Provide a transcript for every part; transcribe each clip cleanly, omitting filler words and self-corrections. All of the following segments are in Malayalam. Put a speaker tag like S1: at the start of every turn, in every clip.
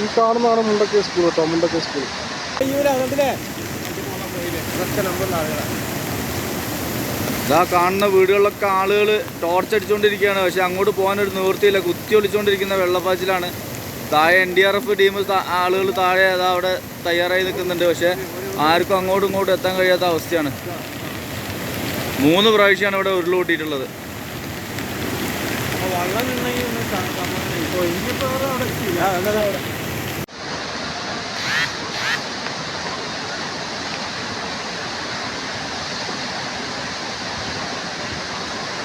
S1: ഈ കാണുന്നതാണ് മുണ്ടക്കൈ സ്കൂൾ കേട്ടോ, മുണ്ടക്കൈ സ്കൂൾ.
S2: ഇതാ കാണുന്ന വീടുകളിലൊക്കെ ആളുകൾ ടോർച്ച് അടിച്ചുകൊണ്ടിരിക്കുകയാണ്. പക്ഷെ അങ്ങോട്ട് പോകാനൊരു നിവൃത്തിയില്ല. കുത്തി ഒളിച്ചുകൊണ്ടിരിക്കുന്ന വെള്ളപ്പാച്ചിലാണ്. താഴെ NDRF ടീം ആളുകൾ താഴെ അതാ അവിടെ തയ്യാറായി നിൽക്കുന്നുണ്ട്. പക്ഷെ ആർക്കും അങ്ങോട്ടും ഇങ്ങോട്ടും എത്താൻ കഴിയാത്ത അവസ്ഥയാണ്. 3 പ്രാവശ്യമാണ് ഇവിടെ ഉരുളുകൂട്ടിയിട്ടുള്ളത്.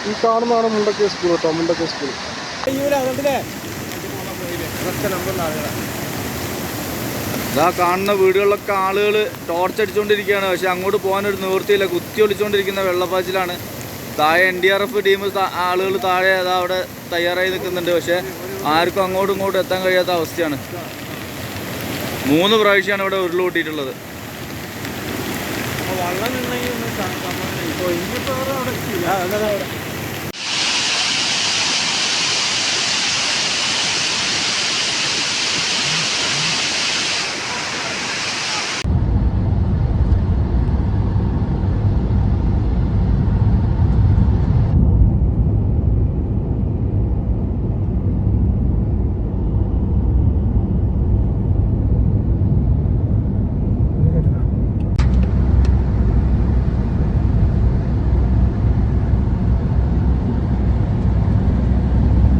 S1: ഈ കാണുന്നതാണ് മുണ്ടക്കൈ സ്കൂൾ കേട്ടോ, മുണ്ടക്കൈ സ്കൂൾ.
S2: ഇതാ കാണുന്ന വീടുകളിലൊക്കെ ആളുകൾ ടോർച്ച് അടിച്ചുകൊണ്ടിരിക്കുകയാണ്. പക്ഷെ അങ്ങോട്ട് പോകാനൊരു നിവൃത്തിയില്ല. കുത്തി ഒളിച്ചുകൊണ്ടിരിക്കുന്ന വെള്ളപ്പാച്ചിലാണ്. താഴെ NDRF ടീം ആളുകൾ താഴെ അതാ അവിടെ തയ്യാറായി നിൽക്കുന്നുണ്ട്. പക്ഷെ ആർക്കും അങ്ങോട്ടും ഇങ്ങോട്ടും എത്താൻ കഴിയാത്ത അവസ്ഥയാണ്. 3 പ്രാവശ്യമാണ് ഇവിടെ ഉരുളുകൂട്ടിയിട്ടുള്ളത്.
S1: വെള്ളം